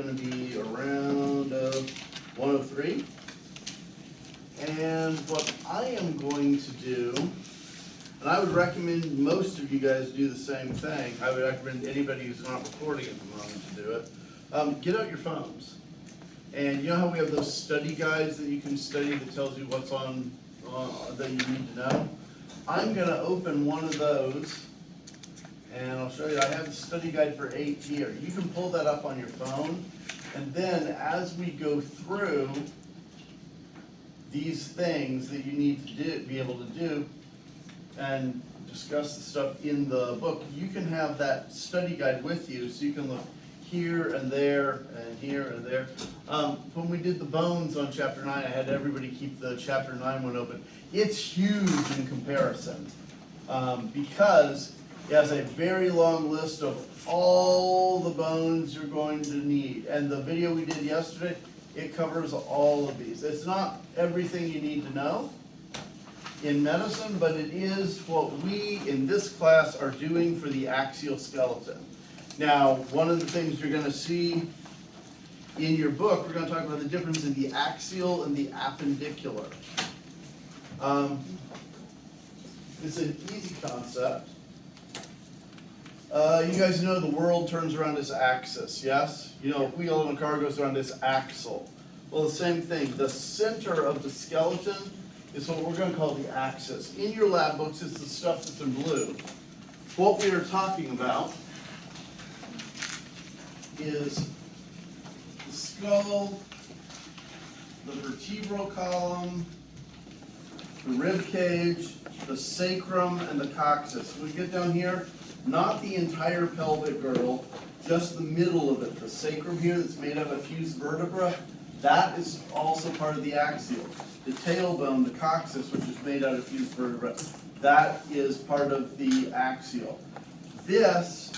going to be around 103. And what I am going to do, and I would recommend most of you guys do the same thing. I would recommend anybody who's not recording at the moment to do it. Get out your phones. And you know how we have those study guides that you can study that tells you what's on that you need to know? I'm going to open one of those, and I'll show you. I have the study guide for 8 here. You can pull that up on your phone, and then as we go through these things that you need to do, be able to do, and discuss the stuff in the book, you can have that study guide with you, so you can look here and there and here and there. When we did the bones on chapter 9, I had everybody keep the chapter 9 one open. It's huge in comparison because it has a very long list of all the bones you're going to need. And the video we did yesterday, it covers all of these. It's not everything you need to know in medicine, but it is what we in this class are doing for the axial skeleton. Now, one of the things you're going to see in your book, we're going to talk about the difference in the axial and the appendicular. It's an easy concept. You guys know the world turns around its axis, yes? You know, a wheel in a car goes around its axle. Well, the same thing. The center of the skeleton is what we're going to call the axis. In your lab books, it's the stuff that's in blue. What we are talking about is the skull, the vertebral column, the rib cage, the sacrum, and the coccyx. When we get down here, not the entire pelvic girdle, just the middle of it. The sacrum here that's made out of fused vertebra, that is also part of the axial. The tailbone, the coccyx, which is made out of fused vertebra, that is part of the axial. This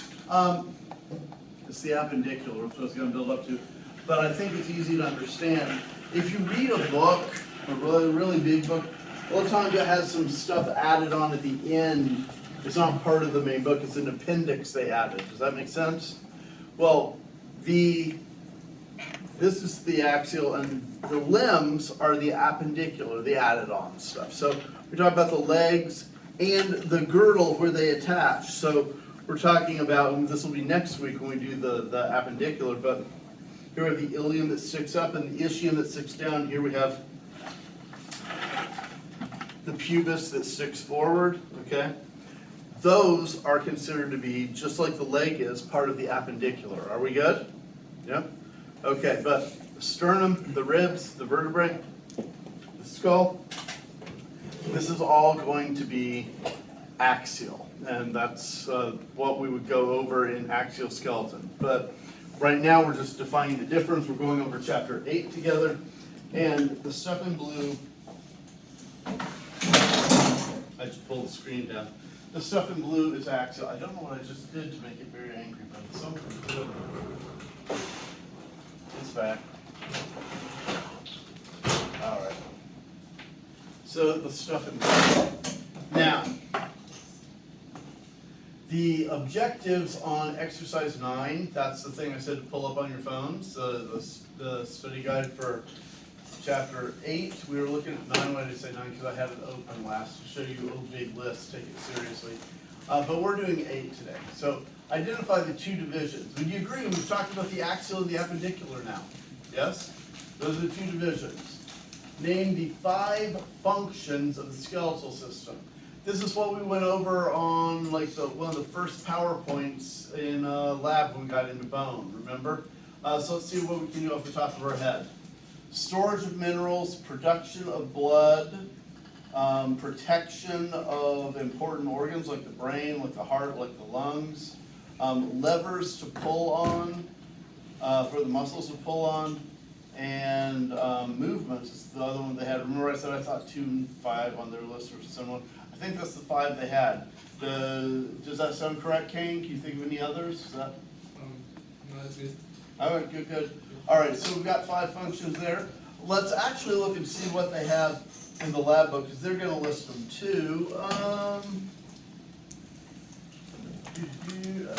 is the appendicular, which I was going to build up to, but I think it's easy to understand. If you read a book, a really big book, a lot of times it has some stuff added on at the end. It's not part of the main book, it's an appendix they added. Does that make sense? Well, this is the axial, and the limbs are the appendicular, the added on stuff. So we're talking about the legs and the girdle where they attach. So we're talking about, and this will be next week when we do the appendicular, but here we have the ilium that sticks up and the ischium that sticks down. Here we have the pubis that sticks forward, okay? Those are considered to be, just like the leg is, part of the appendicular. Are we good? Yeah? Okay, but the sternum, the ribs, the vertebrae, the skull, this is all going to be axial. And that's what we would go over in axial skeleton. But right now we're just defining the difference. We're going over chapter 8 together. And the stuff in blue, I just pulled the screen down. The stuff in blue is axial. I don't know what I just did to make it very angry, but it's something good. It's back. All right. So the stuff in blue. Now, the objectives on exercise 9, that's the thing I said to pull up on your phones, the study guide for chapter 8. We were looking at 9. Why did I say 9? Because I had it open last to show you a big list, take it seriously. But we're doing 8 today. So identify the 2 divisions. Would you agree? We've talked about the axial and the appendicular now. Yes? Those are the 2 divisions. Name the 5 functions of the skeletal system. This is what we went over on like one of the first PowerPoints in lab when we got into bone, remember? So let's see what we can do off the top of our head. Storage of minerals, production of blood, protection of important organs like the brain, like the heart, like the lungs, levers to pull on, for the muscles to pull on, and movements is the other one they had. Remember I said I thought 2 and 5 on their list or someone. I think that's the 5 they had. Does that sound correct, Kane? Can you think of any others? Is that? No, that's good. All right, good. All right, so we've got 5 functions there. Let's actually look and see what they have in the lab book, because they're going to list them too. At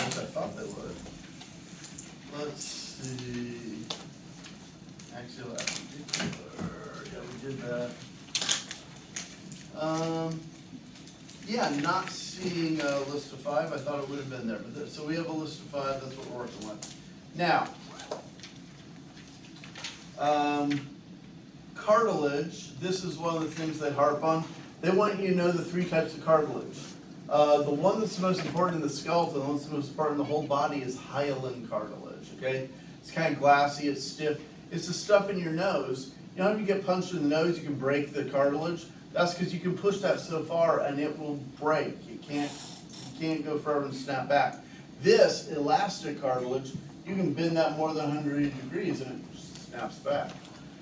least I thought they would. Let's see. did that. Yeah, not seeing a list of 5. I thought it would have been there. But so we have a list of 5. That's what we're working with. Now, cartilage. This is one of the things they harp on. They want you to know the 3 types of cartilage. The one that's the most important in the skeleton, the one that's the most important in the whole body is hyaline cartilage, okay? It's kind of glassy, it's stiff. It's the stuff in your nose. You know, if you get punched in the nose, you can break the cartilage. That's because you can push that so far and it will break. You can't go forever and snap back. This elastic cartilage, you can bend that more than 180 degrees and it snaps back.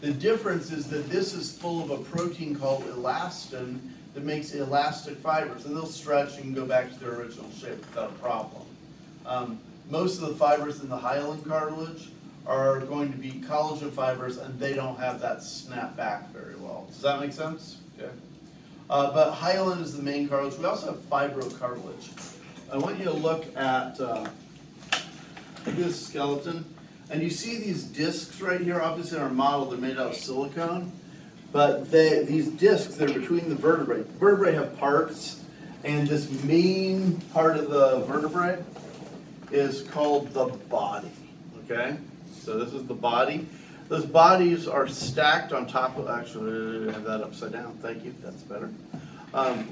The difference is that this is full of a protein called elastin that makes elastic fibers, and they'll stretch and go back to their original shape without a problem. Most of the fibers in the hyaline cartilage are going to be collagen fibers, and they don't have that snap back very well. Does that make sense? Okay. But hyaline is the main cartilage. We also have fibrocartilage. I want you to look at this skeleton, and you see these discs right here. Obviously, in our model, they're made out of silicone. But these discs, they're between the vertebrae. The vertebrae have parts, and this main part of the vertebrae is called the body, okay? So this is the body. Those bodies are stacked on top of, actually, I have that upside down. Thank you, that's better.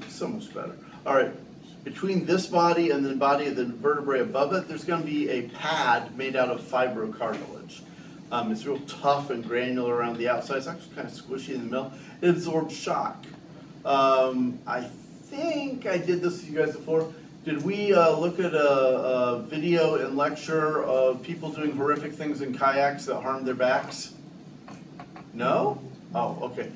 So much better. All right, between this body and the body of the vertebrae above it, there's gonna be a pad made out of fibrocartilage. It's real tough and granular around the outside. It's actually kind of squishy in the middle. It absorbs shock. I think I did this to you guys before. Did we look at a video and lecture of people doing horrific things in kayaks that harm their backs? No? Oh, okay.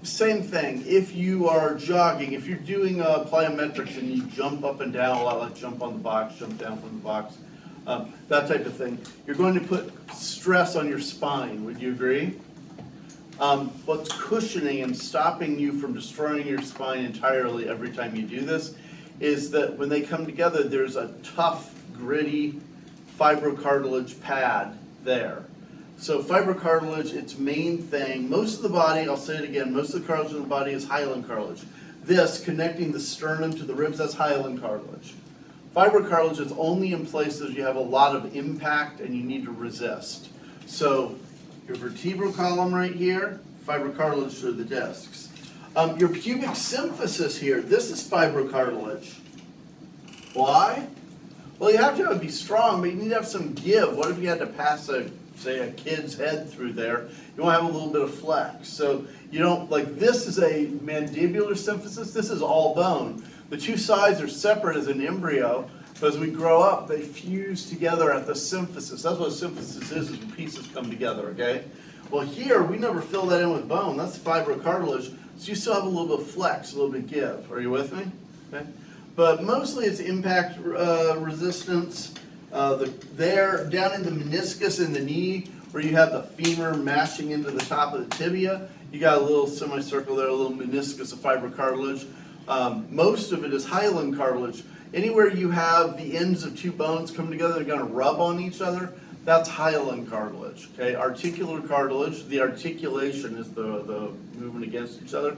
Same thing. If you are jogging, if you're doing plyometrics and you jump up and down a lot, like jump on the box, jump down from the box, that type of thing, you're going to put stress on your spine. Would you agree? What's cushioning and stopping you from destroying your spine entirely every time you do this is that when they come together, there's a tough, gritty fibrocartilage pad there. So fibrocartilage, its main thing, most of the body, I'll say it again, most of the cartilage in the body is hyaline cartilage. This, connecting the sternum to the ribs, that's hyaline cartilage. Fibrocartilage is only in places you have a lot of impact and you need to resist. So your vertebral column right here, fibrocartilage are the discs. Your pubic symphysis here, this is fibrocartilage. Why? Well, you have to be strong, but you need to have some give. What if you had to pass say a kid's head through there? You want to have a little bit of flex. So you don't, like this is a mandibular symphysis, this is all bone. The two sides are separate as an embryo, but as we grow up, they fuse together at the symphysis. That's what a symphysis is when pieces come together, okay? Well, here, we never fill that in with bone. That's fibrocartilage, so you still have a little bit of flex, a little bit of give. Are you with me? Okay. But mostly it's impact resistance. There, down in the meniscus in the knee, where you have the femur mashing into the top of the tibia, you got a little semicircle there, a little meniscus of fibrocartilage. Most of it is hyaline cartilage. Anywhere you have the ends of two bones come together, they're going to rub on each other, that's hyaline cartilage. Okay, articular cartilage, the articulation is the movement against each other.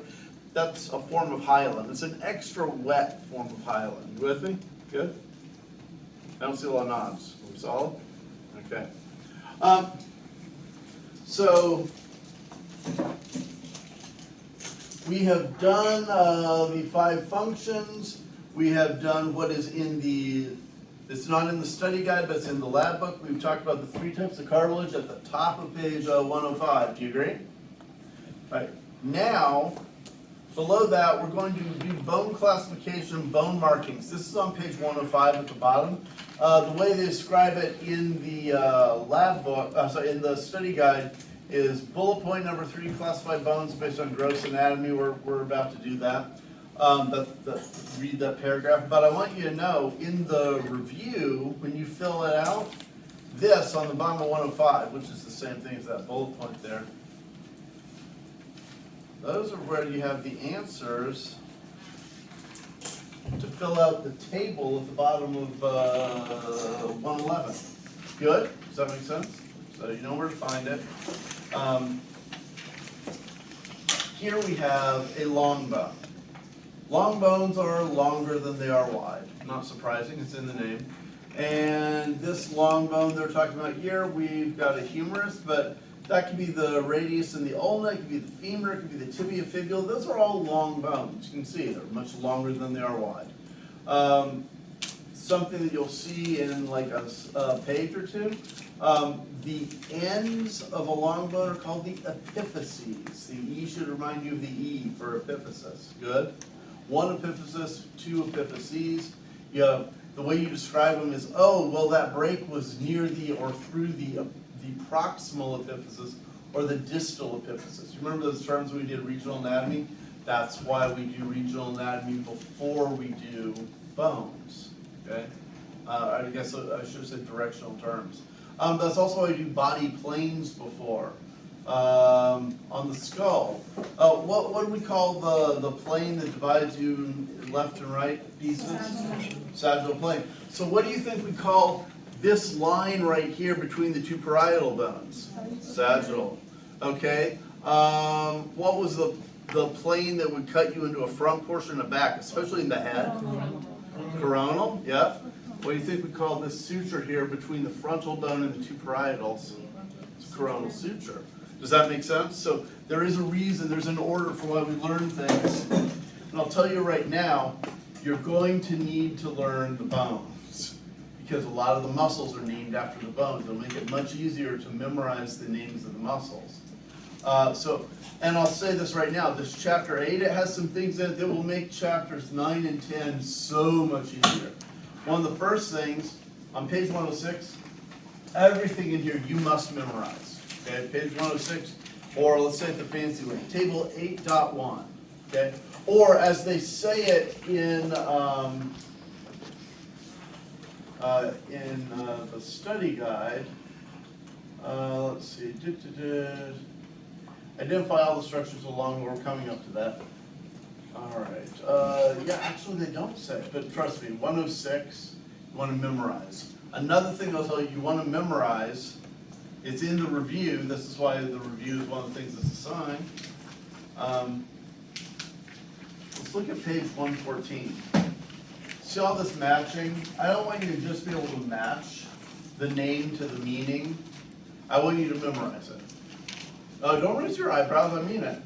That's a form of hyaline. It's an extra wet form of hyaline. You with me? Good? I don't see a lot of nods. Are we solid? Okay. So we have done the 5 functions. We have done what is in the, it's not in the study guide, but it's in the lab book. We've talked about the 3 types of cartilage at the top of page 105. Do you agree? All right. Now, below that, we're going to do bone classification, bone markings. This is on page 105 at the bottom. The way they describe it in the lab book, in the study guide, is bullet point number 3, classify bones based on gross anatomy. We're about to do that. Read that paragraph. But I want you to know, in the review, when you fill it out, this on the bottom of 105, which is the same thing as that bullet point there, those are where you have the answers to fill out the table at the bottom of 111. Good? Does that make sense? So you know where to find it. here we have a long bone. Long bones are longer than they are wide. Not surprising, it's in the name. And this long bone they're talking about here, we've got a humerus, but that could be the radius and the ulna, it could be the femur, it could be the tibia fibula. Those are all long bones. You can see they're much longer than they are wide. Something that you'll see in like a page or two, the ends of a long bone are called the epiphyses. The E should remind you of the E for epiphysis. Good. One epiphysis, two epiphyses. You have, the way you describe them is, oh, well, that break was near the or through the proximal epiphysis or the distal epiphysis. You remember those terms when we did regional anatomy? That's why we do regional anatomy before we do bones. Okay? I guess I should have said directional terms. That's also why we do body planes before. On the skull. What do we call the plane that divides you left and right pieces? Sagittal plane. So what do you think we call this line right here between the two parietal bones? Sagittal. Okay. What was the plane that would cut you into a front portion and a back, especially in the head? Coronal. Yep. What do you think we call this suture here between the frontal bone and the two parietals? It's a coronal suture. Does that make sense? So there is a reason, there's an order for why we learn things. And I'll tell you right now, you're going to need to learn the bones because a lot of the muscles are named after the bones. It'll make it much easier to memorize the names of the muscles. And I'll say this right now, this chapter 8, it has some things in it that will make chapters 9 and 10 so much easier. One of the first things, on page 106, everything in here you must memorize. Okay, page 106, or let's say it the fancy way, table 8.1. Okay, or as they say it in the study guide, let's see, identify all the structures along, we're coming up to that. All right, yeah, actually they don't say, but trust me, 106, you want to memorize. Another thing I'll tell you, you want to memorize, it's in the review, this is why the review is one of the things that's assigned. Let's look at page 114. See all this matching? I don't want you to just be able to match the name to the meaning. I want you to memorize it. Don't raise your eyebrows, I mean it.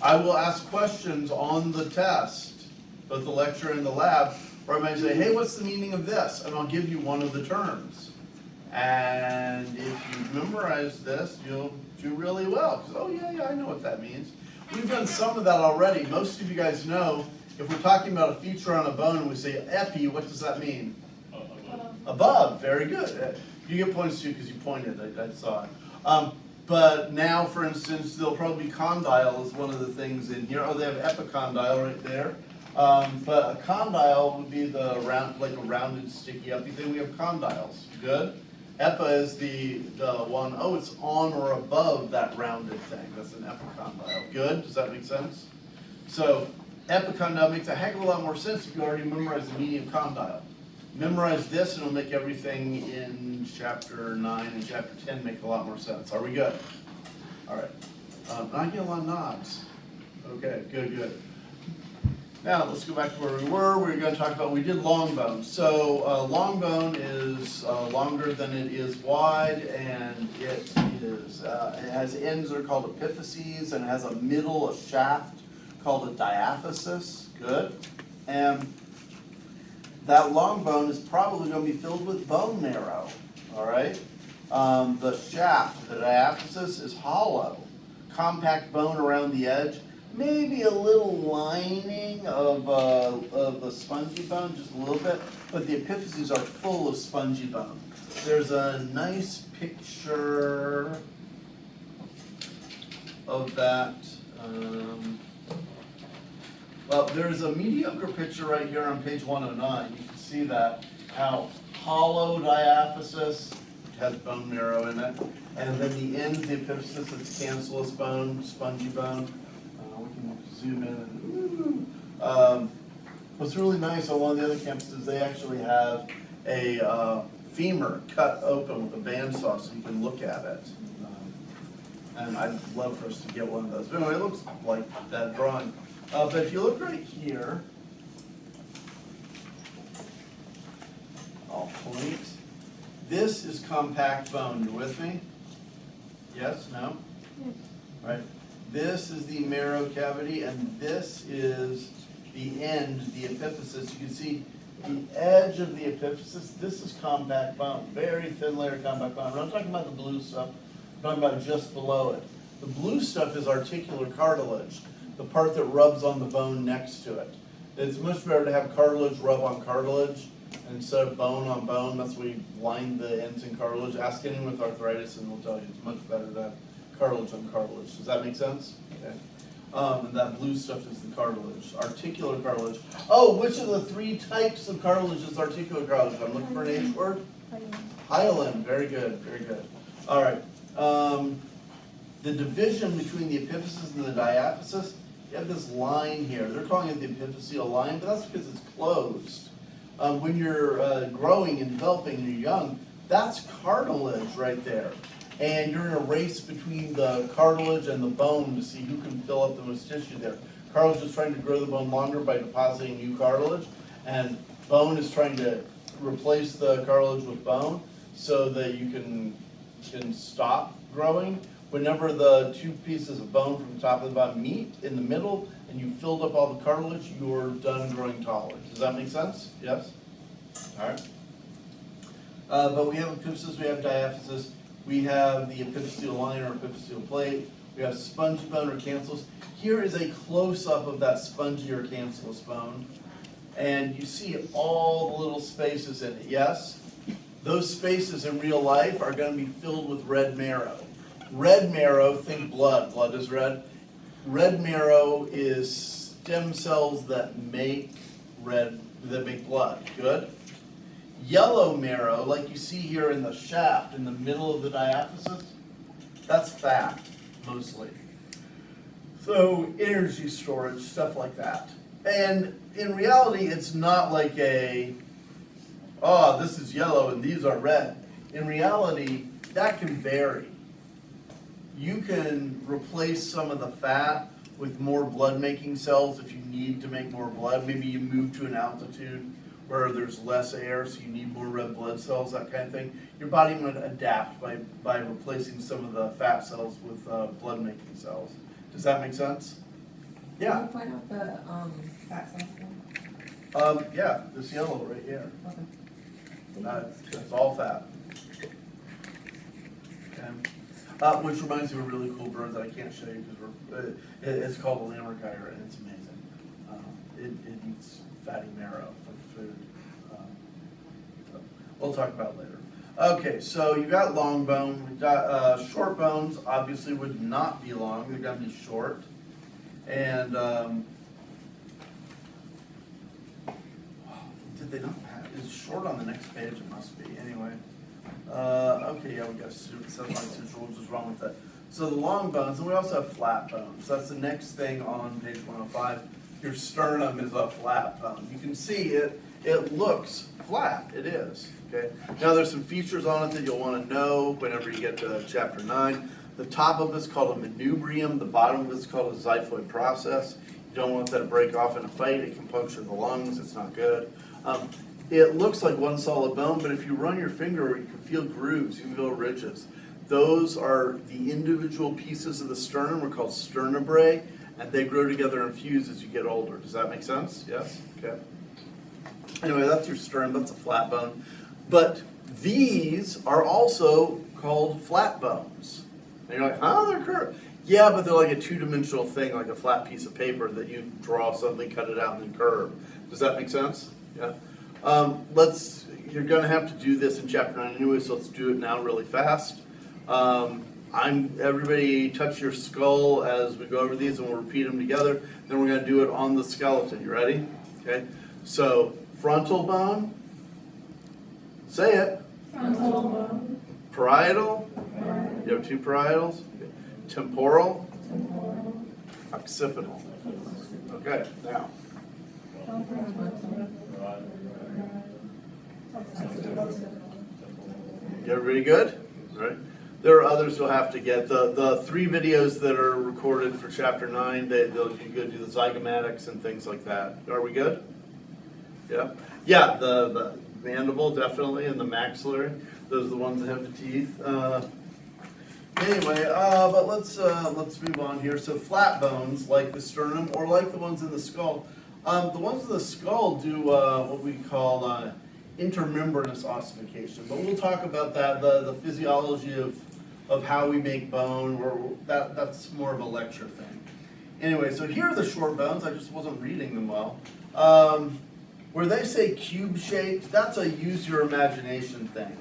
I will ask questions on the test, both the lecture and the lab, where I might say, hey, what's the meaning of this? And I'll give you one of the terms. And if you've memorized this, you'll do really well. Because, oh, yeah, I know what that means. We've done some of that already. Most of you guys know, if we're talking about a feature on a bone and we say epi, what does that mean? Above. Very good. You get points too because you pointed. I saw it. But now, for instance, there'll probably be condyle is one of the things in here. Oh, they have epicondyle right there. But a condyle would be the round, like a rounded, sticky, uppy thing. We have condyles. Good. Epi is the one, oh, it's on or above that rounded thing. That's an epicondyle. Good. Does that make sense? So epicondyle makes a heck of a lot more sense if you already memorized the meaning of condyle. Memorize this and it'll make everything in chapter 9 and chapter 10 make a lot more sense. Are we good? All right. I get a lot of nods. Okay, good. Now let's go back to where we were. We're going to talk about, we did long bone. So long bone is longer than it is wide, and it has ends that are called epiphyses, and it has a middle, a shaft called a diaphysis. Good. And that long bone is probably going to be filled with bone marrow, all right? The shaft, the diaphysis, is hollow. Compact bone around the edge, maybe a little lining of the spongy bone, just a little bit, but the epiphyses are full of spongy bone. There's a nice picture of that. Well, there's a mediocre picture right here on page 109. You can see that, how hollow diaphysis has bone marrow in it. And then the ends, the epiphysis, it's cancellous bone, spongy bone. We can zoom in. And, what's really nice on one of the other campuses, they actually have a femur cut open with a bandsaw so you can look at it. And I'd love for us to get one of those. But anyway, it looks like that drawing. But if you look right here, I'll point. This is compact bone. You with me? Yes? No? Right. This is the marrow cavity, and this is the end, the epiphysis. You can see the edge of the epiphysis. This is compact bone, very thin layer of compact bone. I'm not talking about the blue stuff. I'm talking about just below it. The blue stuff is articular cartilage, the part that rubs on the bone next to it. It's much better to have cartilage rub on cartilage instead of bone on bone. That's why we line the ends in cartilage. Ask anyone with arthritis and they'll tell you it's much better to have cartilage on cartilage. Does that make sense? Okay. And that blue stuff is the cartilage, articular cartilage. Oh, which of the three types of cartilage is articular cartilage? I'm looking for an H word. Hyaline. Very good, very good. All right. The division between the epiphysis and the diaphysis, you have this line here. They're calling it the epiphyseal line, but that's because it's closed. When you're growing and developing and you're young, that's cartilage right there. And you're in a race between the cartilage and the bone to see who can fill up the most tissue there. Cartilage is trying to grow the bone longer by depositing new cartilage, and bone is trying to replace the cartilage with bone so that you can stop growing. Whenever the two pieces of bone from the top and the bottom meet in the middle and you filled up all the cartilage, you're done growing taller. Does that make sense? Yes? All right. But we have epiphysis, we have diaphysis. We have the epiphyseal line or epiphyseal plate. We have spongy bone or cancellous. Here is a close-up of that spongy or cancellous bone. And you see all the little spaces in it, yes? Those spaces in real life are going to be filled with red marrow. Red marrow, think blood. Blood is red. Red marrow is stem cells that make blood. Good? Yellow marrow, like you see here in the shaft, in the middle of the diaphysis, that's fat, mostly. So energy storage, stuff like that. And in reality, it's not like this is yellow and these are red. In reality, that can vary. You can replace some of the fat with more blood-making cells if you need to make more blood. Maybe you move to an altitude where there's less air, so you need more red blood cells, that kind of thing. Your body might adapt by replacing some of the fat cells with blood-making cells. Does that make sense? Yeah. Can you point out the fat cells? Yeah, this yellow right here. Okay. It's all fat. Okay. Which reminds me of a really cool bird that I can't show you because it's called a lammergeier and it's amazing. It eats fatty marrow for food. We'll talk about it later. Okay, so you got long bone. We've got short bones. Obviously, would not be long. They're going to be short. And did they not have? It's short on the next page. It must be anyway. Okay, yeah, we got something like sutural, which is wrong with that. So the long bones, and we also have flat bones. That's the next thing on page 105. Your sternum is a flat bone. You can see it. It looks flat. It is. Okay. Now there's some features on it that you'll want to know whenever you get to chapter 9. The top of it's called a manubrium. The bottom of it's called a xiphoid process. You don't want that to break off in a fight. It can puncture the lungs. It's not good. It looks like one solid bone, but if you run your finger, you can feel grooves. You can feel ridges. Those are the individual pieces of the sternum. Are called sternebrae, and they grow together and fuse as you get older. Does that make sense? Yes? Okay. Anyway, that's your sternum. That's a flat bone. But these are also called flat bones. And you're like, they're curved. Yeah, but they're like a two-dimensional thing, like a flat piece of paper that you draw something, cut it out, and then curve. Does that make sense? Yeah. You're going to have to do this in chapter 9 anyway, so let's do it now really fast. Everybody touch your skull as we go over these, and we'll repeat them together. Then we're going to do it on the skeleton. You ready? Okay. So frontal bone. Say it. Frontal bone. Parietal. Parietal. You have two parietals. Okay. Temporal. Temporal. Occipital. Okay. Now. Everybody good? All right. There are others you'll have to get. The 3 videos that are recorded for chapter 9, they'll you go do the zygomatics and things like that. Are we good? Yeah. Yeah, the mandible definitely, and the maxillary. Those are the ones that have the teeth. Anyway, but let's move on here. So flat bones, like the sternum, or like the ones in the skull. The ones in the skull do what we call intermembranous ossification. But we'll talk about that, the physiology of how we make bone, or that's more of a lecture thing. Anyway, so here are the short bones. I just wasn't reading them well. Where they say cube shaped, that's a use your imagination thing.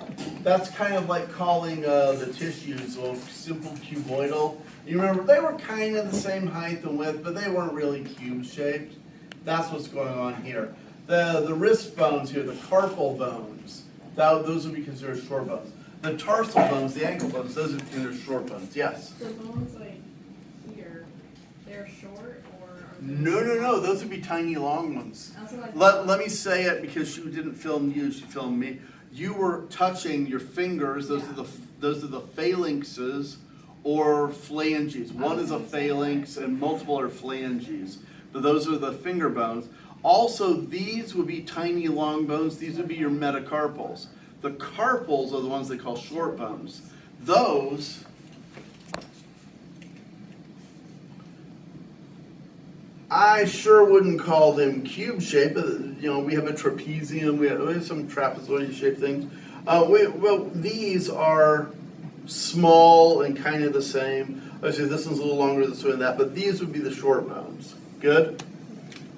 That's kind of like calling the tissues simple cuboidal. You remember, they were kind of the same height and width, but they weren't really cube shaped. That's what's going on here. The wrist bones here, the carpal bones, those would be considered short bones. The tarsal bones, the ankle bones, those are considered short bones. Yes? The bones like here, they're short or are they? No, those would be tiny long ones. That's what I Let me say it because she didn't film you, she filmed me. You were touching your fingers, those are the phalanxes or phalanges. One is a phalanx and multiple are phalanges. But those are the finger bones. Also, these would be tiny long bones. These would be your metacarpals. The carpals are the ones they call short bones. Those I sure wouldn't call them cube shaped. We have a trapezium, we have some trapezoid shaped things. Well, these are small and kind of the same. Obviously, this one's a little longer this way and that, but these would be the short bones. Good?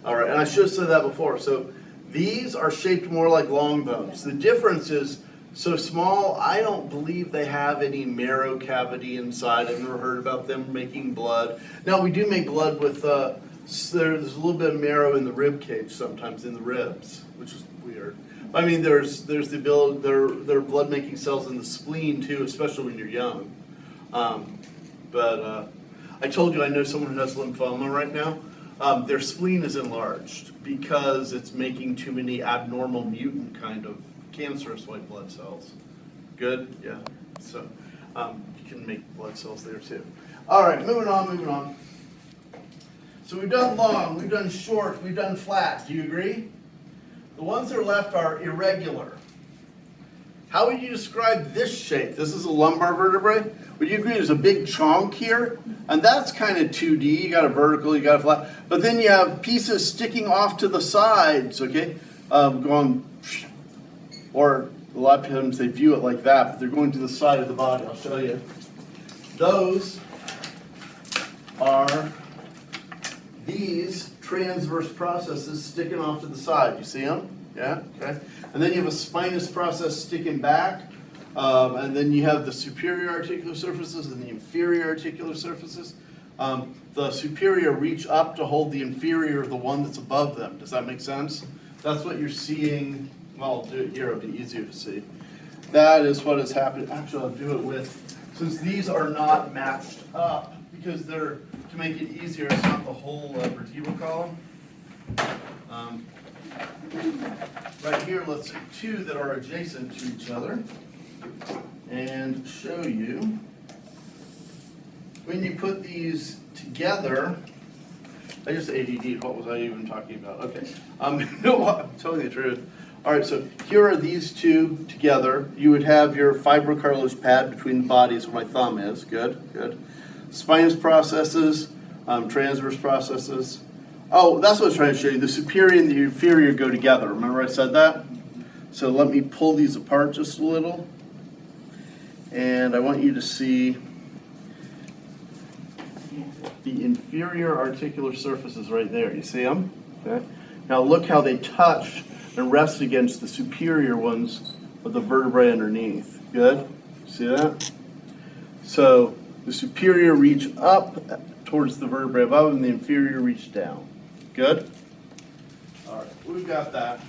All right, and I should have said that before. So these are shaped more like long bones. The difference is so small, I don't believe they have any marrow cavity inside. I've never heard about them making blood. Now, we do make blood with, there's a little bit of marrow in the rib cage sometimes, in the ribs, which is weird. I mean, there's the ability, there are blood-making cells in the spleen too, especially when you're young. But I told you I know someone who has lymphoma right now. Their spleen is enlarged because it's making too many abnormal mutant kind of cancerous white blood cells. Good? Yeah. So you can make blood cells there too. All right, moving on. So we've done long, we've done short, we've done flat. Do you agree? The ones that are left are irregular. How would you describe this shape? This is a lumbar vertebrae. Would you agree there's a big chunk here? And that's kind of 2D. You got a vertical, you got a flat. But then you have pieces sticking off to the sides, okay? Going, or a lot of times they view it like that, but they're going to the side of the body. I'll show you. Those are these transverse processes sticking off to the side. You see them? Yeah? Okay. And then you have a spinous process sticking back. And then you have the superior articular surfaces and the inferior articular surfaces. The superior reach up to hold the inferior of the one that's above them. Does that make sense? That's what you're seeing. Well, I'll do it here. It'll be easier to see. That is what has happened. Actually, I'll do it with, since these are not matched up, because they're, to make it easier, it's not the whole vertebral column. Right here, let's say 2 that are adjacent to each other, and show you when you put these together. I just ADD'd. What was I even talking about? Okay. No, I'm telling you the truth. All right, so here are these 2 together. You would have your fibrocartilage pad between the bodies where my thumb is. Good. Spinous processes, transverse processes. Oh, that's what I was trying to show you. The superior and the inferior go together. Remember I said that? So let me pull these apart just a little. And I want you to see the inferior articular surfaces right there. You see them? Okay. Now look how they touch and rest against the superior ones of the vertebrae underneath. Good? See that? So the superior reach up towards the vertebrae above and the inferior reach down. Good? All right, we've got that.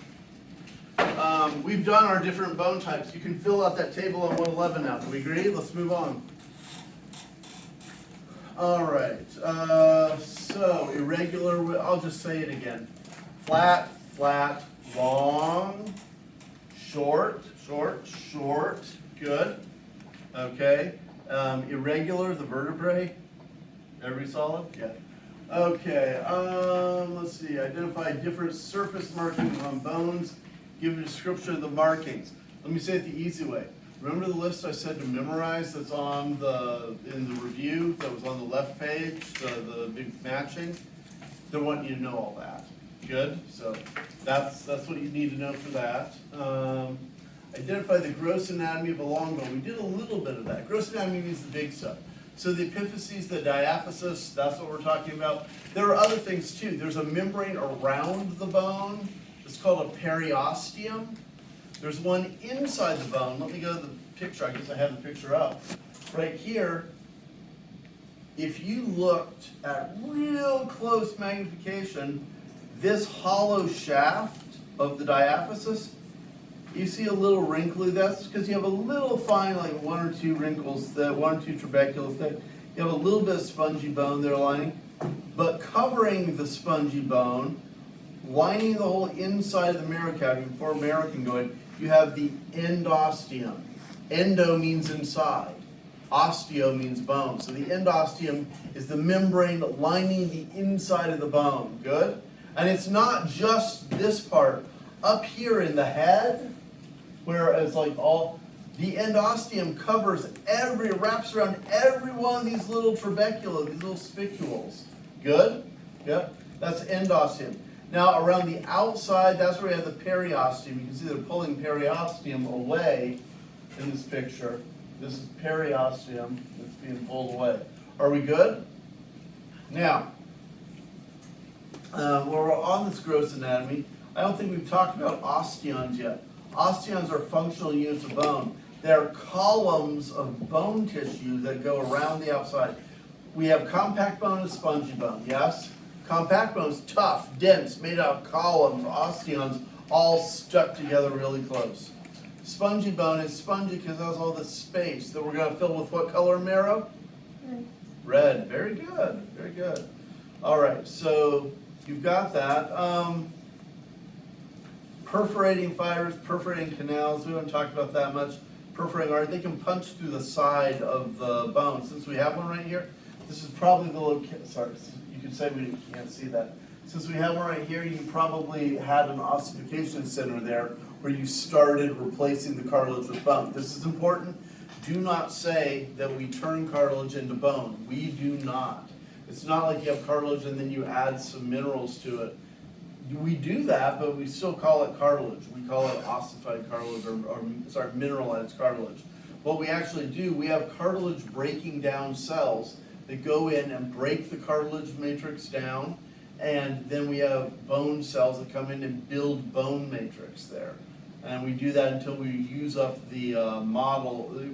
We've done our different bone types. You can fill out that table on 111 now. Do we agree? Let's move on. All right, so irregular, I'll just say it again. Flat, long, short, good. Okay. Irregular, the vertebrae. Everybody solid? Yeah. Okay, let's see, identify different surface markings on bones, give a description of the markings. Let me say it the easy way. Remember the list I said to memorize that's in the review, that was on the left page, the big matching? They're wanting you to know all that. Good, so that's what you need to know for that. Identify the gross anatomy of a long bone. We did a little bit of that. Gross anatomy means the big stuff. So the epiphyses, the diaphysis, that's what we're talking about. There are other things too. There's a membrane around the bone. It's called a periosteum. There's one inside the bone. Let me go to the picture. I guess I have the picture up. Right here, if you looked at real close magnification, this hollow shaft of the diaphysis, you see a little wrinkly, that's because you have a little fine, like 1 or 2 wrinkles, 1 or 2 trabecules there. You have a little bit of spongy bone there lining, but covering the spongy bone, lining the whole inside of the marrow cavity before marrow can go in, you have the endosteum. Endo means inside. Osteo means bone. So the endosteum is the membrane lining the inside of the bone. Good? And it's not just this part. Up here in the head, where it's like the endosteum wraps around every one of these little trabecula, these little spicules. Good? Yep. That's endosteum. Now around the outside, that's where we have the periosteum. You can see they're pulling periosteum away in this picture. This is periosteum that's being pulled away. Are we good? Now, when we're on this gross anatomy, I don't think we've talked about osteons yet. Osteons are functional units of bone. They're columns of bone tissue that go around the outside. We have compact bone and spongy bone, yes? Compact bone is tough, dense, made out of columns, osteons, all stuck together really close. Spongy bone is spongy because it has all this space that we're going to fill with what color marrow? Red. Very good, very good. All right, so you've got that. Perforating fibers, perforating canals, we haven't talked about that much. Perforating artery, they can punch through the side of the bone. Since we have one right here, this is probably the location, sorry, you could say we can't see that. Since we have one right here, you probably had an ossification center there where you started replacing the cartilage with bone. This is important. Do not say that we turn cartilage into bone. We do not. It's not like you have cartilage and then you add some minerals to it. We do that, but we still call it cartilage. We call it ossified cartilage or mineralized cartilage. What we actually do, we have cartilage breaking down cells that go in and break the cartilage matrix down, and then we have bone cells that come in and build bone matrix there. And we do that until we use up the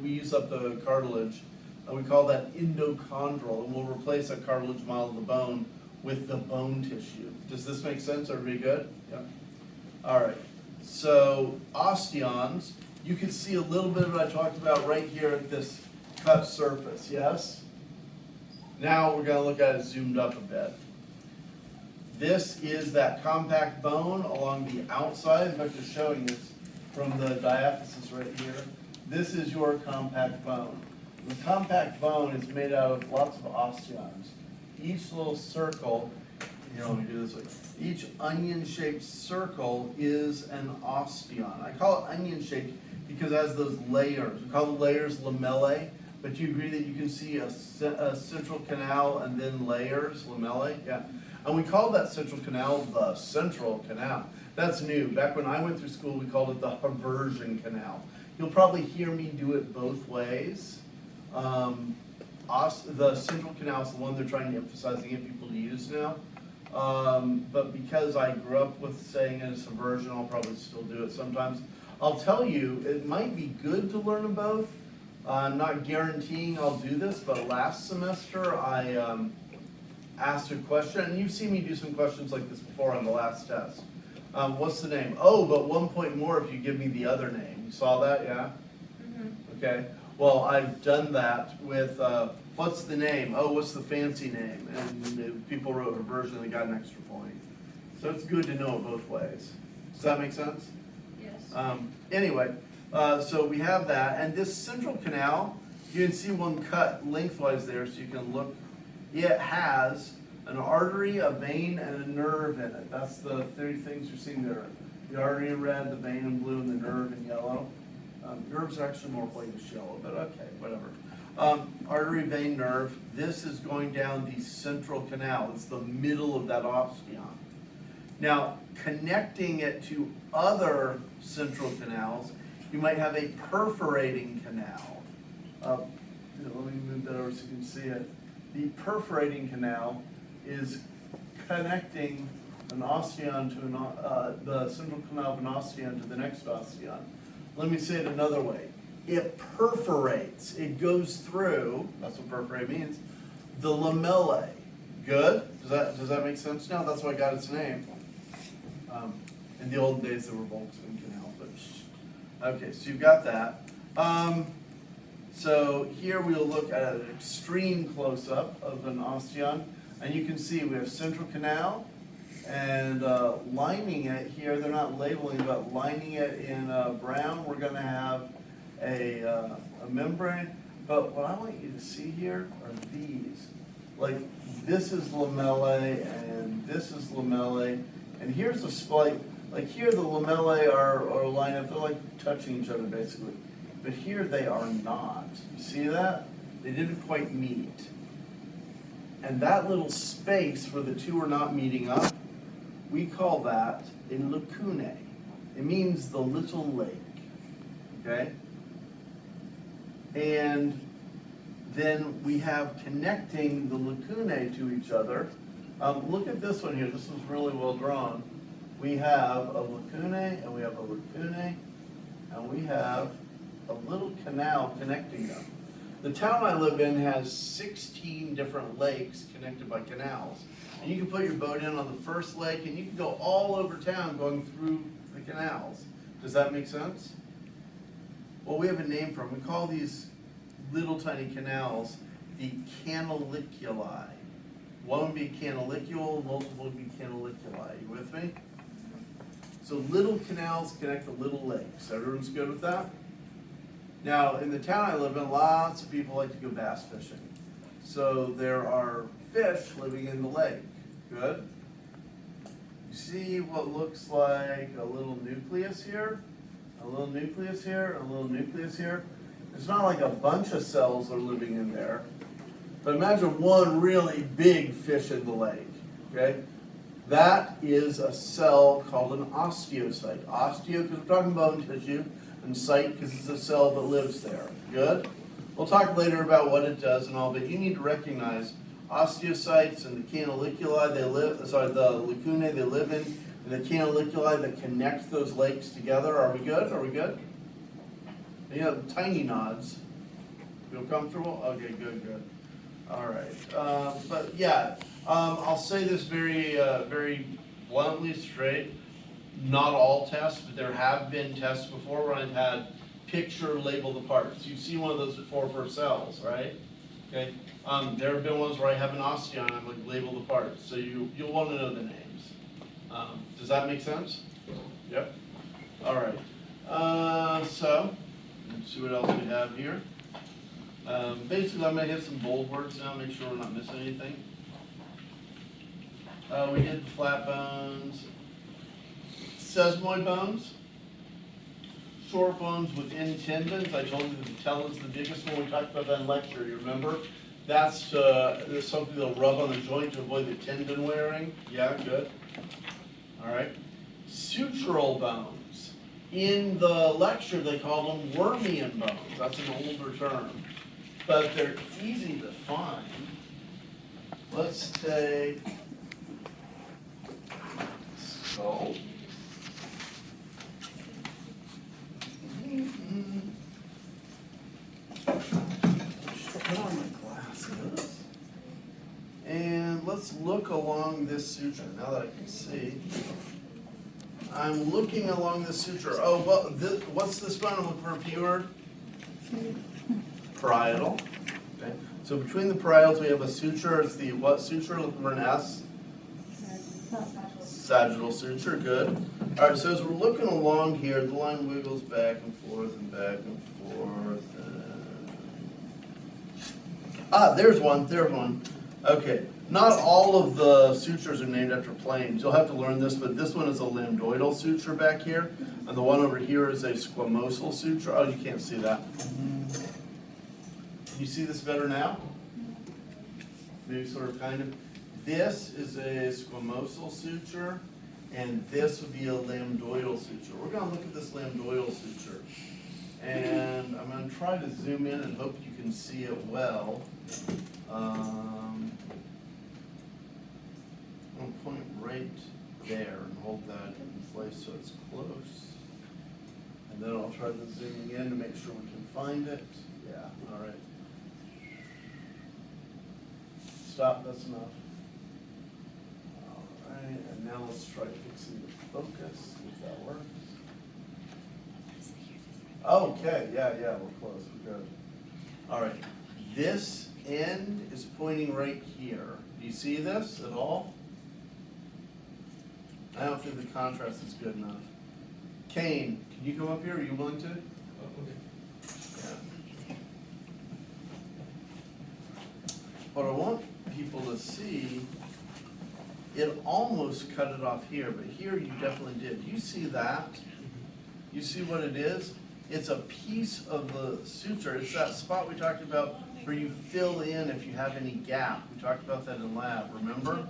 we use up the cartilage. We call that endochondral, and we'll replace that cartilage model of the bone with the bone tissue. Does this make sense? Everybody good? Yeah. All right. So osteons, you can see a little bit of what I talked about right here at this cut surface, yes? Now we're going to look at it zoomed up a bit. This is that compact bone along the outside. In fact, just showing this from the diaphysis right here. This is your compact bone. The compact bone is made out of lots of osteons. Each little circle, let me do this way. Each onion-shaped circle is an osteon. I call it onion-shaped because it has those layers. We call the layers lamellae, but do you agree that you can see a central canal and then layers, lamellae? Yeah. And we call that central canal the central canal. That's new. Back when I went through school, we called it the Haversian canal. You'll probably hear me do it both ways. The central canal is the one they're trying to emphasize and get people to use now. But because I grew up with saying it as Haversian, I'll probably still do it sometimes. I'll tell you, it might be good to learn them both. I'm not guaranteeing I'll do this, but last semester I asked a question, and you've seen me do some questions like this before on the last test. What's the name? Oh, but 1 point more if you give me the other name. You saw that, yeah? Mm-hmm. Okay. Well, I've done that with, what's the name? Oh, what's the fancy name? And people wrote a version and they got an extra point. So it's good to know it both ways. Does that make sense? Yes. Anyway, so we have that. And this central canal, You can see one cut lengthwise there, so you can look. It has an artery, a vein, and a nerve in it. That's the three things you're seeing there. The artery in red, the vein in blue, and the nerve in yellow. Nerves are actually more whitish yellow, but okay, whatever. Artery, vein, nerve. This is going down the central canal. It's the middle of that osteon. Now, connecting it to other central canals, you might have a perforating canal. Let me move that over so you can see it. The perforating canal is connecting an osteon to the central canal of an osteon to the next osteon. Let me say it another way. It perforates. It goes through, that's what perforate means, the lamellae. Good? Does that make sense now? That's why it got its name. In the old days, there were Volkswagen canals, but okay, so you've got that. So here we'll look at an extreme close-up of an osteon, and you can see we have central canal, and lining it here, they're not labeling, but lining it in brown, we're going to have a membrane. But what I want you to see here are these. Like, this is lamellae, and this is lamellae, and here's a spike. Like here, the lamellae are lined up, they're like touching each other basically. But here they are not. You see that? They didn't quite meet. And that little space where the two are not meeting up, we call that a lacunae. It means the little lake. Okay? And then we have connecting the lacunae to each other. Look at this one here. This was really well drawn. We have a lacunae, and we have a lacunae, and we have a little canal connecting them. The town I live in has 16 different lakes connected by canals. And you can put your boat in on the first lake, and you can go all over town going through the canals. Does that make sense? Well, we have a name for them. We call these little tiny canals the canaliculi. One would be canaliculal, multiple would be canaliculi. You with me? So little canals connect the little lakes. Everyone's good with that? Now, in the town I live in, lots of people like to go bass fishing. So there are fish living in the lake. Good? You see what looks like a little nucleus here? A little nucleus here, a little nucleus here. It's not like a bunch of cells are living in there. But imagine one really big fish in the lake. Okay? That is a cell called an osteocyte. Osteo, because we're talking bone tissue, and cyte, because it's a cell that lives there. Good? We'll talk later about what it does and all, but you need to recognize osteocytes and the canaliculi the lacunae they live in, and the canaliculi that connect those lakes together. Are we good? Are we good? You know, tiny nods. Feel comfortable? Okay, good, good. All right. But yeah, I'll say this very bluntly, straight. Not all tests, but there have been tests before where I've had picture label the parts. You've seen one of those before for cells, right? Okay. There have been ones where I have an osteon, I'm like label the parts, so you'll want to know the names. Does that make sense? Yep. All right. So let's see what else we have here. Basically, I'm going to hit some bold words now, make sure we're not missing anything. We did the flat bones, sesamoid bones, short bones within tendons. I told you that the tendon's the biggest one. We talked about that in lecture, you remember? That's something they'll rub on the joint to avoid the tendon wearing. Yeah, good. All right. Sutural bones. In the lecture, they call them wormian bones. That's an older term. But they're easy to find. Let's take skull. Put on my glasses. And let's look along this suture. Now that I can see. I'm looking along this suture. Oh, well, what's this bone? I'm looking for a P word. Parietal. Okay. So between the parietals we have a suture. It's the what suture? Looking for an S. Sagittal suture. Good. All right. So as we're looking along here, the line wiggles back and forth and back and forth. There's one. Okay, not all of the sutures are named after planes. You'll have to learn this, but this one is a lambdoidal suture back here, and the one over here is a squamosal suture. Oh, you can't see that. You see this better now? Maybe sort of, kind of. This is a squamosal suture, and this would be a lambdoidal suture. We're gonna look at this lambdoidal suture. And I'm gonna try to zoom in and hope you can see it well. I'm gonna point right there and hold that in place so it's close. And then I'll try to zoom in to make sure we can find it. Yeah, all right. Stop, that's enough. All right, and now let's try fixing the focus, if that works. Okay, yeah, we're close, we're good. All right, this end is pointing right here. Do you see this at all? I don't think the contrast is good enough. Kane, can you come up here? Are you willing to? Okay. Yeah. What I want people to see, it almost cut it off here, but here you definitely did. Do you see that? You see what it is? It's a piece of the suture. It's that spot we talked about where you fill in if you have any gap. We talked about that in lab, remember?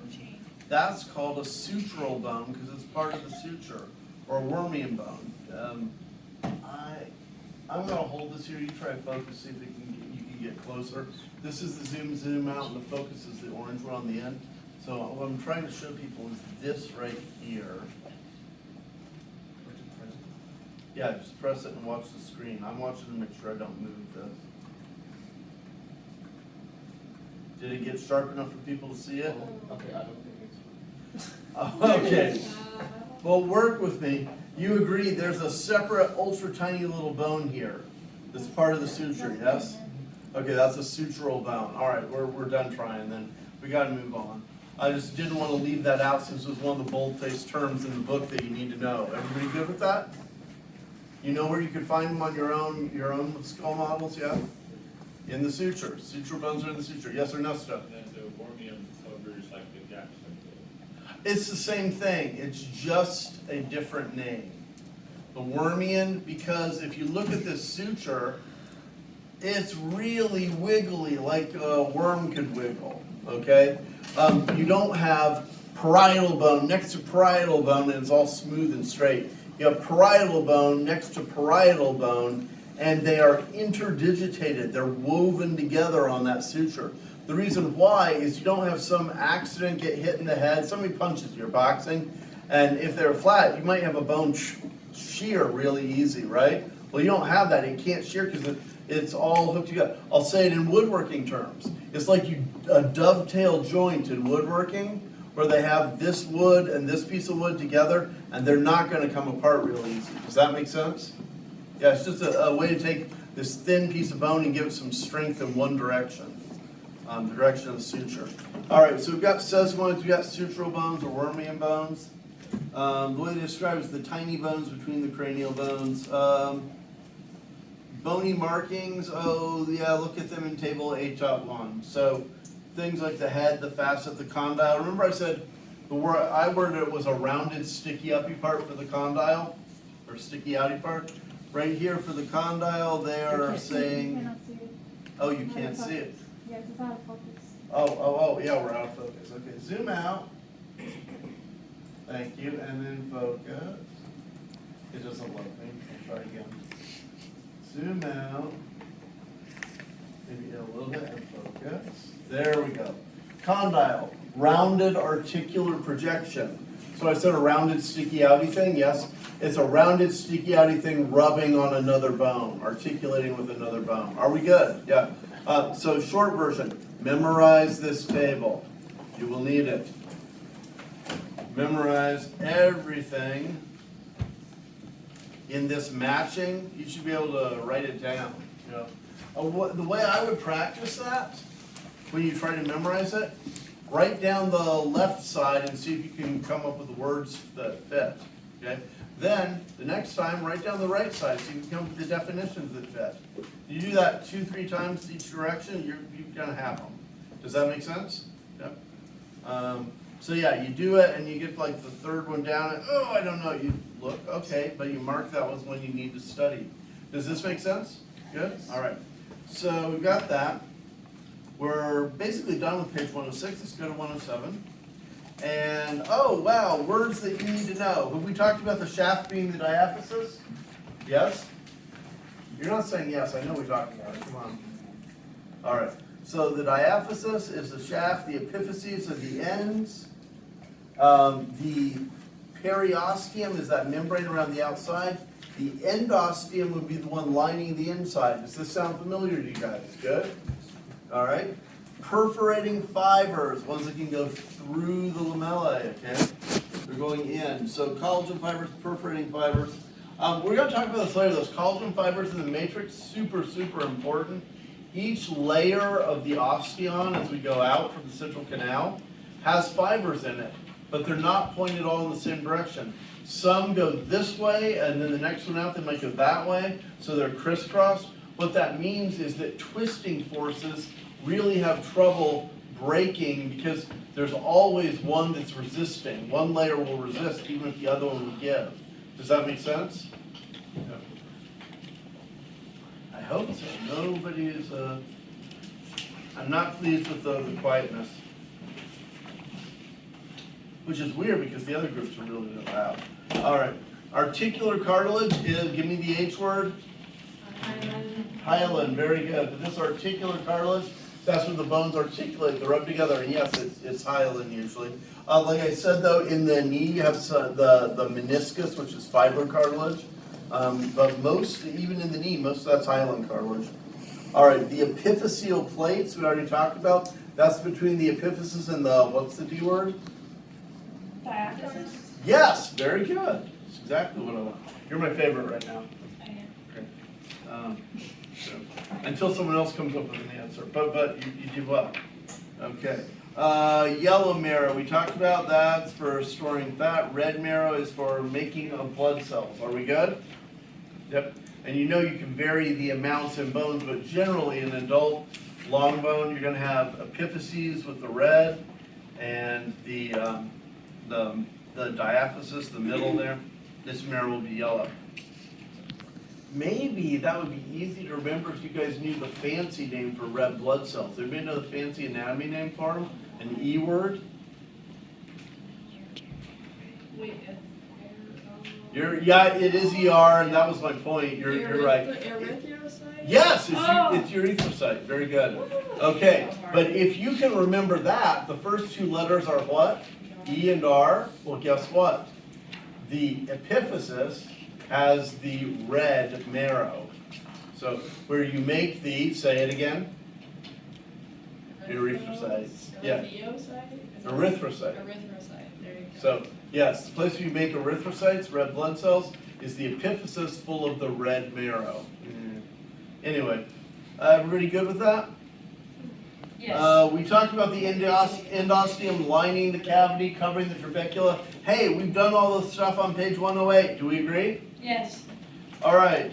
That's called a sutural bone because it's part of the suture, or a Wormian bone. I'm gonna hold this here. You try to focus, see if you can get closer. This is the zoom out, and the focus is the orange one on the end. So what I'm trying to show people is this right here. Yeah, just press it and watch the screen. I'm watching to make sure I don't move this. Did it get sharp enough for people to see it? Okay, I don't think it's. Okay. Well, work with me. You agree there's a separate ultra tiny little bone here that's part of the suture, yes? Okay, that's a sutural bone. All right, we're done trying then. We gotta move on. I just didn't want to leave that out since it was one of the bold-faced terms in the book that you need to know. Everybody good with that? You know where you could find them on your own skull models, yeah? In the suture. Sutural bones are in the suture. Yes or no, Stuff? And then the Wormian covers like the gaps like It's the same thing. It's just a different name. The Wormian, because if you look at this suture, it's really wiggly, like a worm could wiggle, okay? You don't have parietal bone next to parietal bone and it's all smooth and straight. You have parietal bone next to parietal bone, and they are interdigitated. They're woven together on that suture. The reason why is you don't have some accident get hit in the head. Somebody punches you, you're boxing, and if they're flat, you might have a bone shear really easy, right? Well, you don't have that. It can't shear because it's all hooked together. I'll say it in woodworking terms. It's like a dovetail joint in woodworking, where they have this wood and this piece of wood together, and they're not going to come apart real easy. Does that make sense? Yeah, it's just a way to take this thin piece of bone and give it some strength in one direction, the direction of the suture. All right, so we've got sesamoids, we've got sutural bones or Wormian bones. The way they describe it is the tiny bones between the cranial bones. Bony markings, oh yeah, look at them in table 8.1. So things like the head, the facet, the condyle. Remember I said the word I worded it was a rounded sticky uppy part for the condyle, or sticky outy part. Right here for the condyle, they are saying, oh, you can't see it. Yeah, it's out of focus. Oh, yeah, we're out of focus. Okay, zoom out. Thank you, and then focus. It doesn't love me. I'll try again. Zoom out. Maybe a little bit and focus. There we go. Condyle, rounded articular projection. So I said a rounded sticky outy thing, yes? It's a rounded sticky outy thing rubbing on another bone, articulating with another bone. Are we good? Yeah. So short version, memorize this table. You will need it. Memorize everything in this matching. You should be able to write it down. You know, the way I would practice that, when you try to memorize it, write down the left side and see if you can come up with the words that fit. Okay. Then, the next time, write down the right side so you can come up with the definitions that fit. You do that 2-3 times each direction, you're gonna have them. Does that make sense? Yep. So yeah, you do it and you get like the third one down and, oh, I don't know, you look, okay, but you mark that was when you need to study. Does this make sense? Good? All right. So we've got that. We're basically done with page 106. Let's go to 107. And, oh, wow, words that you need to know. Have we talked about the shaft being the diaphysis? Yes? You're not saying yes. I know we talked about it. Come on. All right. So the diaphysis is the shaft, the epiphyses are the ends. The periosteum is that membrane around the outside. The endosteum would be the one lining the inside. Does this sound familiar to you guys? Good? All right. Perforating fibers, ones that can go through the lamellae, okay? They're going in. So collagen fibers, perforating fibers. We're going to talk about this later. Those collagen fibers in the matrix, super, super important. Each layer of the osteon as we go out from the central canal has fibers in it, but they're not pointed all in the same direction. Some go this way, and then the next one out, they might go that way, so they're crisscrossed. What that means is that twisting forces really have trouble breaking because there's always one that's resisting. One layer will resist even if the other one will give. Does that make sense? Yeah. I hope so. Nobody is, I'm not pleased with the quietness. Which is weird because the other groups are really loud. All right. Articular cartilage is, give me the H word. Hyaline, very good. But this articular cartilage, that's when the bones articulate, they rub together, and yes, it's hyaline usually. Like I said though, in the knee you have the meniscus, which is fibrocartilage. But most, even in the knee, most of that's hyaline cartilage. All right, the epiphyseal plates, we already talked about. That's between the epiphysis and the, what's the D word? Diaphysis. Yes, very good. That's exactly what I want. You're my favorite right now. Okay. So, until someone else comes up with an answer, but you did well. Okay. Yellow marrow, we talked about that's for storing fat. Red marrow is for making of blood cells. Are we good? Yep. And you know you can vary the amounts in bones, but generally in adult long bone, you're going to have epiphyses with the red and the diaphysis, the middle there. This marrow will be yellow. Maybe that would be easy to remember if you guys knew the fancy name for red blood cells. Anybody know the fancy anatomy name for them? An E word? Wait, Yeah, it is ER, and that was my point. You're right. Erythrocyte? Yes, it's erythrocyte. Very good. Okay, but if you can remember that, the first two letters are what? E and R. Well, guess what? The epiphysis has the red marrow. So where you make the, say it again. Erythrocytes. Yeah. Erythrocyte. Erythrocyte, there you go. So yes, the place where you make erythrocytes, red blood cells, is the epiphysis full of the red marrow. Anyway, everybody good with that? Yes. We talked about the endosteum lining the cavity, covering the trabecula. Hey, we've done all this stuff on page 108. Do we agree? Yes. All right.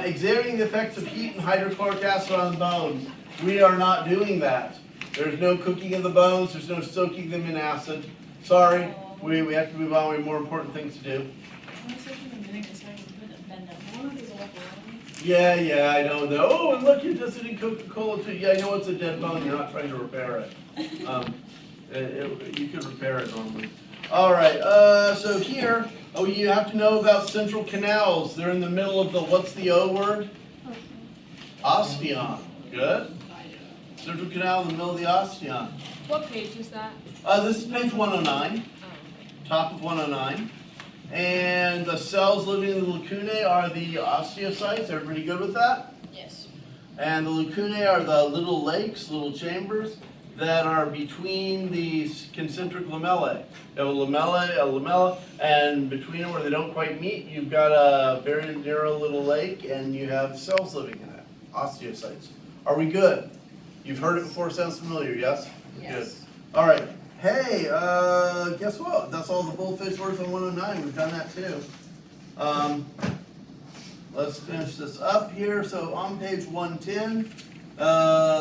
Examining the effects of heat and hydrochloric acid on the bones. We are not doing that. There's no cooking of the bones. There's no soaking them in acid. Sorry. We have to move on. We have more important things to do. Yeah, I don't know. Oh, and look, you're just eating Coca-Cola too. Yeah, I know it's a dead bone. You're not trying to repair it. You could repair it normally. All right, so here, you have to know about central canals. They're in the middle of the, what's the O word? Osteon. Good. Central canal in the middle of the osteon. What page is that? This is page 109, top of 109. And the cells living in the lacunae are the osteocytes. Everybody good with that? Yes. And the lacunae are the little lakes, little chambers that are between the concentric lamellae. You have a lamella, and between them where they don't quite meet, you've got a very narrow little lake, and you have cells living in it, osteocytes. Are we good? You've heard it before, sounds familiar, yes? Yes. Good. All right. Hey, guess what? That's all the boldface words on 109. We've done that too. Let's finish this up here. So on page 110,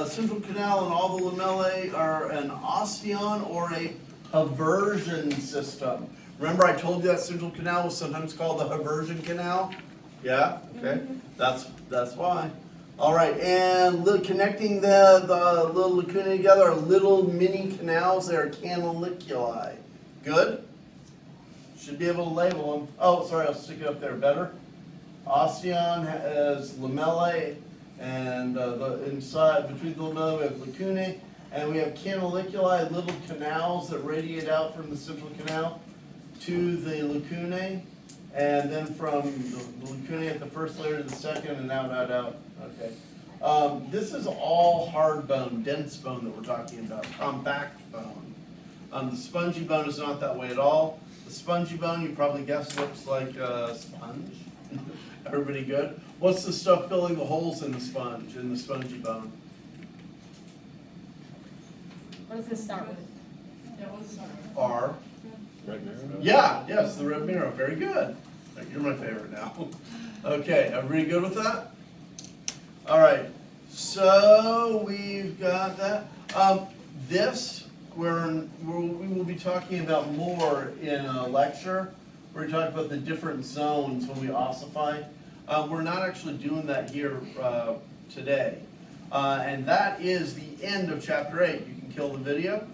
central canal and all the lamellae are an osteon or a haversian system. Remember I told you that central canal was sometimes called the haversian canal? Yeah, okay, that's why. All right, and connecting the little lacunae together are little mini canals. They are canaliculi. Good? Should be able to label them. Oh, sorry, I'll stick it up there better. Osteon has lamellae, and the inside, between the lamellae, we have lacunae, and we have canaliculi, little canals that radiate out from the central canal to the lacunae, and then from the lacunae at the first layer to the second, and out. Okay. This is all hard bone, dense bone that we're talking about, compact bone. The spongy bone is not that way at all. The spongy bone, you probably guessed, looks like a sponge. Everybody good? What's the stuff filling the holes in the sponge, in the spongy bone? What does this start with? Yeah, what's that? R. Red marrow? Yeah, yes, the red marrow. Very good. You're my favorite now. Okay, everybody good with that? All right, so we've got that. This we will be talking about more in a lecture. We're going to talk about the different zones when we ossify. We're not actually doing that here today. And that is the end of chapter 8. You can kill the video.